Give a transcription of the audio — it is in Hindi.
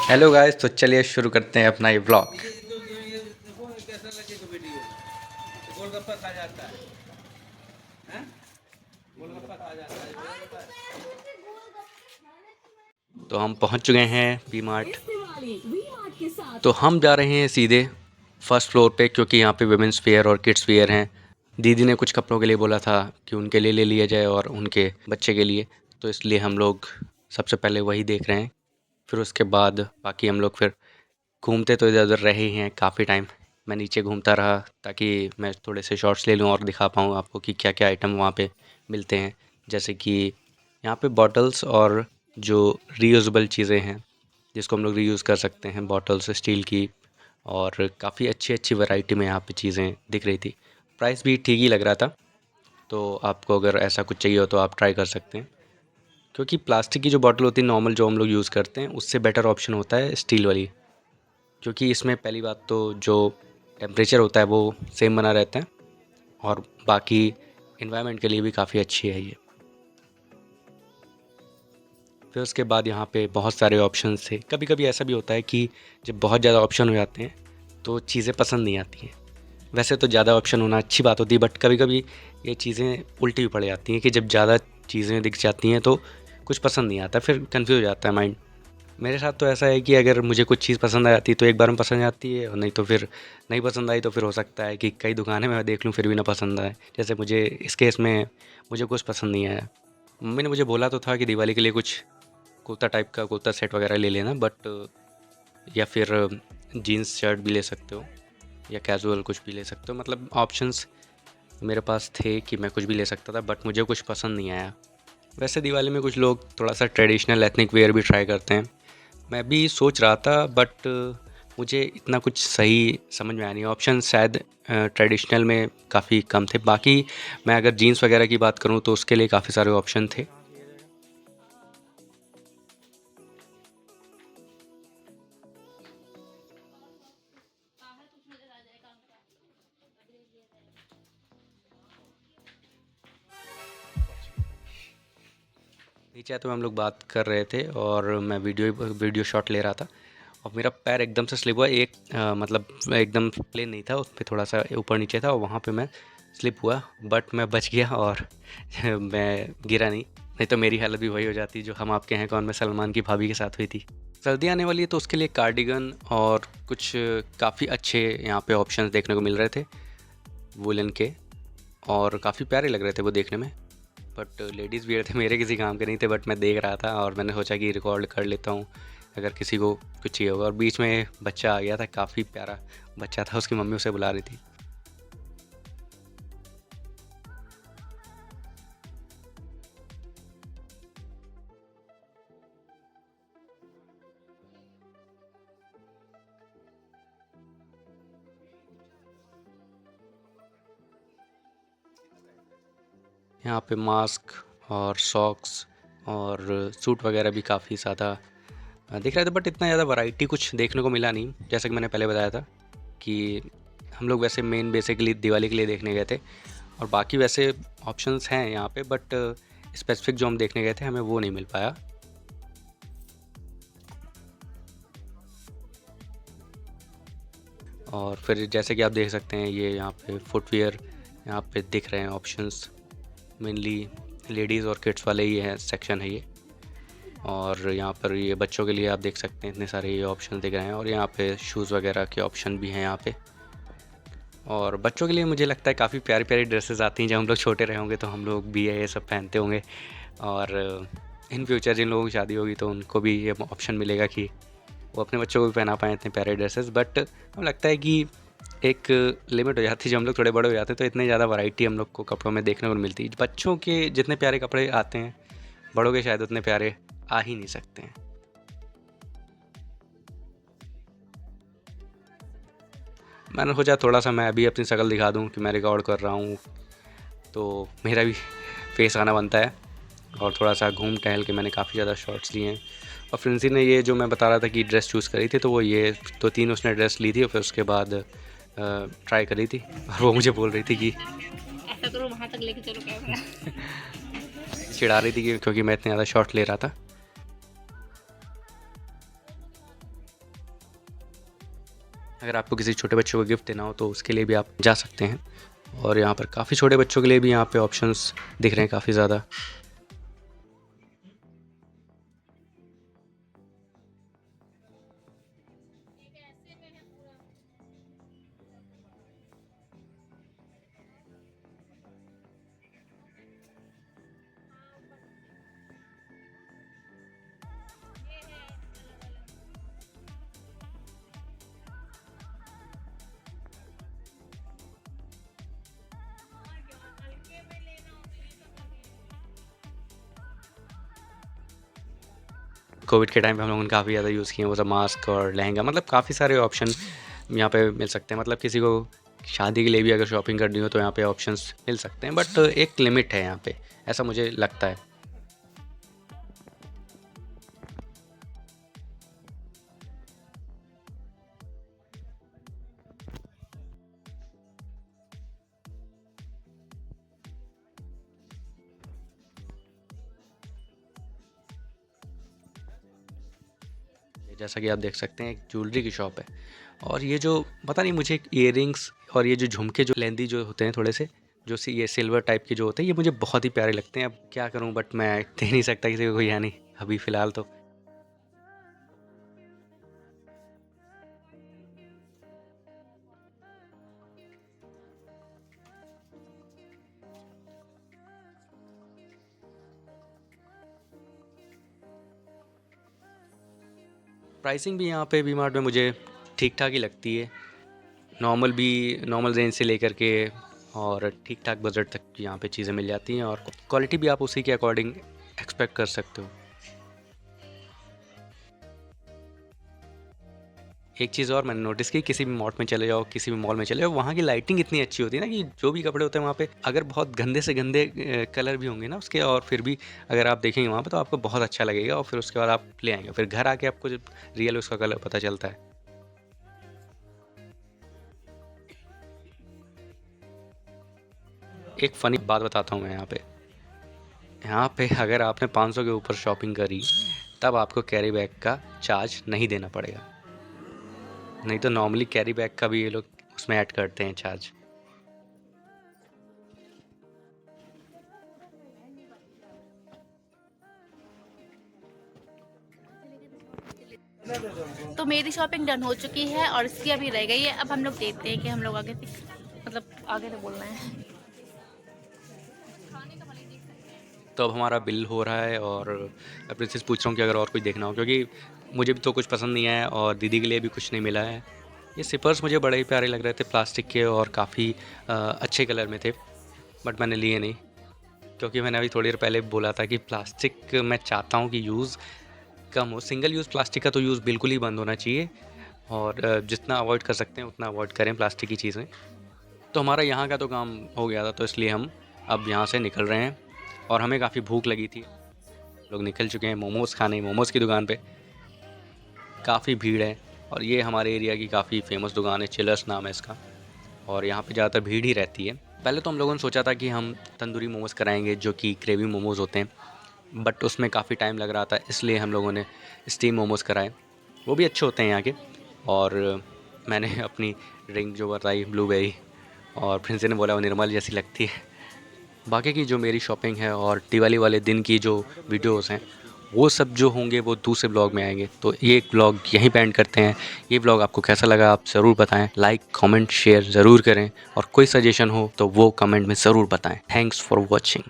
हेलो गाइस, तो चलिए शुरू करते हैं अपना ये व्लॉग। गोलगप्पा खा जाता है, गोलगप्पा खा जाता है। तो हम पहुंच चुके हैं वी मार्ट। तो हम जा रहे हैं सीधे फर्स्ट फ्लोर पे, क्योंकि यहाँ पे वुमेंस वेयर और किड्स वेयर हैं। दीदी ने कुछ कपड़ों के लिए बोला था कि उनके लिए ले लिया जाए और उनके बच्चे के लिए, तो इसलिए हम लोग सबसे पहले वही देख रहे हैं। फिर उसके बाद बाकी हम लोग फिर घूमते तो इधर उधर रहे ही हैं काफ़ी टाइम। मैं नीचे घूमता रहा ताकि मैं थोड़े से शॉर्ट्स ले लूँ और दिखा पाऊँ आपको कि क्या क्या आइटम वहाँ पे मिलते हैं। जैसे कि यहाँ पे बॉटल्स और जो रीयूजेबल चीज़ें हैं जिसको हम लोग रीयूज़ कर सकते हैं, बॉटल्स स्टील की, और काफ़ी अच्छी अच्छी वैरायटी में यहाँ पे चीज़ें दिख रही थी। प्राइस भी ठीक ही लग रहा था, तो आपको अगर ऐसा कुछ चाहिए हो तो आप ट्राई कर सकते हैं। क्योंकि प्लास्टिक की जो बॉटल होती है नॉर्मल जो हम लोग यूज़ करते हैं, उससे बेटर ऑप्शन होता है स्टील वाली। क्योंकि इसमें पहली बात तो जो टेम्परेचर होता है वो सेम बना रहता है, और बाकी इन्वायरमेंट के लिए भी काफ़ी अच्छी है ये। फिर उसके बाद यहाँ पे बहुत सारे ऑप्शंस थे। कभी कभी ऐसा भी होता है कि जब बहुत ज़्यादा ऑप्शन हो जाते हैं तो चीज़ें पसंद नहीं आती हैं। वैसे तो ज़्यादा ऑप्शन होना अच्छी बात होती है, बट कभी कभी ये चीज़ें उल्टी भी पड़ जाती हैं कि जब ज़्यादा चीज़ें दिख जाती हैं तो कुछ पसंद नहीं आता, फिर कंफ्यूज हो जाता है माइंड। मेरे साथ तो ऐसा है कि अगर मुझे कुछ चीज़ पसंद आ जाती है तो एक बार में पसंद आती है, और नहीं तो फिर नहीं पसंद आई तो फिर हो सकता है कि कई दुकानें मैं देख लूँ फिर भी ना पसंद आए। जैसे मुझे इस केस में मुझे कुछ पसंद नहीं आया। मम्मी ने मुझे बोला तो था कि दिवाली के लिए कुछ कुर्ता टाइप का कुर्ता सेट वगैरह ले लेना, बट या फिर जीन्स शर्ट भी ले सकते हो या कैजुअल कुछ भी ले सकते हो। मतलब ऑप्शंस मेरे पास थे कि मैं कुछ भी ले सकता था, बट मुझे कुछ पसंद नहीं आया। वैसे दिवाली में कुछ लोग थोड़ा सा ट्रेडिशनल एथनिक वेयर भी ट्राई करते हैं। मैं भी सोच रहा था, बट मुझे इतना कुछ सही समझ में आया नहीं। ऑप्शन शायद ट्रेडिशनल में काफ़ी कम थे। बाकी मैं अगर जीन्स वगैरह की बात करूँ तो उसके लिए काफ़ी सारे ऑप्शन थे। नीचे तो हम लोग बात कर रहे थे और मैं वीडियो शॉट ले रहा था, और मेरा पैर एकदम से स्लिप हुआ। मतलब एकदम प्लेन नहीं था, उस पर थोड़ा सा ऊपर नीचे था, और वहाँ पे मैं स्लिप हुआ, बट मैं बच गया और मैं गिरा नहीं तो मेरी हालत भी वही हो जाती जो हम आपके हैं कौन में सलमान की भाभी के साथ हुई थी। सर्दी आने वाली है तो उसके लिए कार्डिगन और कुछ काफ़ी अच्छे यहाँ पे ऑप्शंस देखने को मिल रहे थे वुलन के, और काफ़ी प्यारे लग रहे थे वो देखने में। बट लेडीज़ वियर थे, मेरे किसी काम के नहीं थे, बट मैं देख रहा था और मैंने सोचा कि रिकॉर्ड कर लेता हूँ अगर किसी को कुछ चाहिए होगा। और बीच में बच्चा आ गया था, काफ़ी प्यारा बच्चा था, उसकी मम्मी उसे बुला रही थी। यहाँ पे मास्क और सॉक्स और सूट वगैरह भी काफ़ी ज़्यादा दिख रहे थे, बट इतना ज़्यादा वैरायटी कुछ देखने को मिला नहीं। जैसा कि मैंने पहले बताया था कि हम लोग वैसे मेन बेसिकली दिवाली के लिए देखने गए थे, और बाकी वैसे ऑप्शंस हैं यहाँ पे, बट स्पेसिफिक जो हम देखने गए थे हमें वो नहीं मिल पाया। और फिर जैसे कि आप देख सकते हैं ये यहाँ पे फुटवियर यहाँ पे दिख रहे हैं ऑप्शंस। मेनली लेडीज़ और किड्स वाले ही है सेक्शन है ये, और यहाँ पर ये बच्चों के लिए आप देख सकते हैं इतने सारे ये ऑप्शन दिख रहे हैं, और यहाँ पे शूज़ वगैरह के ऑप्शन भी हैं यहाँ पे। और बच्चों के लिए मुझे लगता है काफ़ी प्यारी प्यारी ड्रेसेस आती हैं। जब हम लोग छोटे रहे होंगे तो हम लोग भी ये सब पहनते होंगे, और इन फ्यूचर जिन लोगों की शादी होगी तो उनको भी ये ऑप्शन मिलेगा कि वो अपने बच्चों को भी पहना पाएँ इतने प्यारे ड्रेसेस। बट हमें लगता है कि एक लिमिट हो जाती है, जब हम लोग थोड़े बड़े हो जाते हैं तो इतनी ज़्यादा वैरायटी हम लोग को कपड़ों में देखने को मिलती है। बच्चों के जितने प्यारे कपड़े आते हैं बड़ों के शायद उतने प्यारे आ ही नहीं सकते हैं। मैंने सोचा थोड़ा सा मैं अभी अपनी शक्ल दिखा दूं कि मैं रिकॉर्ड कर रहा हूं, तो मेरा भी फेस आना बनता है। और थोड़ा सा घूम टहल के मैंने काफ़ी ज़्यादा शॉट्स लिए हैं। और फ्रेंसी ने ये जो मैं बता रहा था कि ड्रेस चूज़ करी थी, तो वो ये तो 3 उसने ड्रेस ली थी, और फिर उसके बाद ट्राई करी थी, और वो मुझे बोल रही थी कि ऐसा करो वहाँ तक लेके चलो कैमरा। चिढ़ा रही थी क्योंकि मैं इतने ज़्यादा शॉट ले रहा था। अगर आपको किसी छोटे बच्चों को गिफ्ट देना हो तो उसके लिए भी आप जा सकते हैं। और यहाँ पर काफ़ी छोटे बच्चों के लिए भी यहाँ पे ऑप्शंस दिख रहे हैं काफ़ी ज़्यादा। कोविड के टाइम पे हम लोगों ने काफ़ी ज़्यादा यूज़ किए, वो सब मास्क और लहंगा, मतलब काफ़ी सारे ऑप्शन यहाँ पे मिल सकते हैं। मतलब किसी को शादी के लिए भी अगर शॉपिंग करनी हो तो यहाँ पे ऑप्शंस मिल सकते हैं, बट एक लिमिट है यहाँ पे, ऐसा मुझे लगता है। जैसा कि आप देख सकते हैं एक ज्वेलरी की शॉप है, और ये जो पता नहीं मुझे इयररिंग्स और ये जो झुमके जो लेंदी जो होते हैं थोड़े से, ये सिल्वर टाइप के जो होते हैं, ये मुझे बहुत ही प्यारे लगते हैं। अब क्या करूं, बट मैं दे नहीं सकता किसी को, यानी अभी फ़िलहाल तो। प्राइसिंग भी यहाँ पे वी मार्ट में मुझे ठीक ठाक ही लगती है। नॉर्मल रेंज से लेकर के और ठीक ठाक बजट तक यहाँ पे चीज़ें मिल जाती हैं, और क्वालिटी भी आप उसी के अकॉर्डिंग एक्सपेक्ट कर सकते हो। एक चीज़ और मैंने नोटिस की, किसी भी मॉल में चले जाओ, किसी भी मॉल में चले जाओ, वहाँ की लाइटिंग इतनी अच्छी होती है ना कि जो भी कपड़े होते हैं वहाँ पे, अगर बहुत गंदे से गंदे कलर भी होंगे ना उसके, और फिर भी अगर आप देखेंगे वहाँ पे तो आपको बहुत अच्छा लगेगा, और फिर उसके बाद आप ले आएंगे, फिर घर आके आपको जब रियल उसका कलर पता चलता है। एक फ़नी बात बताता हूँ मैं यहाँ पे अगर आपने 500 के ऊपर शॉपिंग करी तब आपको कैरी बैग का चार्ज नहीं देना पड़ेगा, नहीं तो नॉर्मली कैरी बैग का भी ये लोग उसमें ऐड करते हैं चार्ज। तो मेरी शॉपिंग डन हो चुकी है और इसकी अभी रह गई है। अब हम लोग देखते हैं कि हम लोग आगे मतलब आगे तो बोलना है। तो अब हमारा बिल हो रहा है, और मैं प्रिंसेस पूछ रहा हूँ कि अगर और कुछ देखना हो, क्योंकि मुझे भी तो कुछ पसंद नहीं आया और दीदी के लिए भी कुछ नहीं मिला है। ये सिपर्स मुझे बड़े ही प्यारे लग रहे थे, प्लास्टिक के, और काफ़ी अच्छे कलर में थे, बट मैंने लिए नहीं, क्योंकि मैंने अभी थोड़ी देर पहले बोला था कि प्लास्टिक मैं चाहता हूँ कि यूज़ कम हो। सिंगल यूज़ प्लास्टिक का तो यूज़ बिल्कुल ही बंद होना चाहिए, और जितना अवॉइड कर सकते हैं उतना अवॉइड करें प्लास्टिक की चीज़ें। तो हमारा यहाँ का तो काम हो गया था, तो इसलिए हम अब यहाँ से निकल रहे हैं, और हमें काफ़ी भूख लगी थी। लोग निकल चुके हैं मोमोज़ खाने, मोमोज़ की दुकान पे काफ़ी भीड़ है, और ये हमारे एरिया की काफ़ी फेमस दुकान है, चिलर्स नाम है इसका, और यहाँ पे ज़्यादातर भीड़ ही रहती है। पहले तो हम लोगों ने सोचा था कि हम तंदूरी मोमोज़ कराएंगे, जो कि ग्रेवी मोमोज़ होते हैं, बट उसमें काफ़ी टाइम लग रहा था, इसलिए हम लोगों ने स्टीम मोमोज़ कराए। वो भी अच्छे होते हैं यहाँ के। और मैंने अपनी ड्रिंक जो बताई ब्लूबेरी, और प्रिंस ने बोला वो निर्मल जैसी लगती है। बाकी की जो मेरी शॉपिंग है और दिवाली वाले दिन की जो वीडियोस हैं, वो सब जो होंगे वो दूसरे ब्लॉग में आएंगे। तो ये ब्लॉग यहीं पे एंड करते हैं। ये ब्लॉग आपको कैसा लगा आप ज़रूर बताएं, लाइक कमेंट शेयर ज़रूर करें, और कोई सजेशन हो तो वो कमेंट में ज़रूर बताएं। Thanks for watching.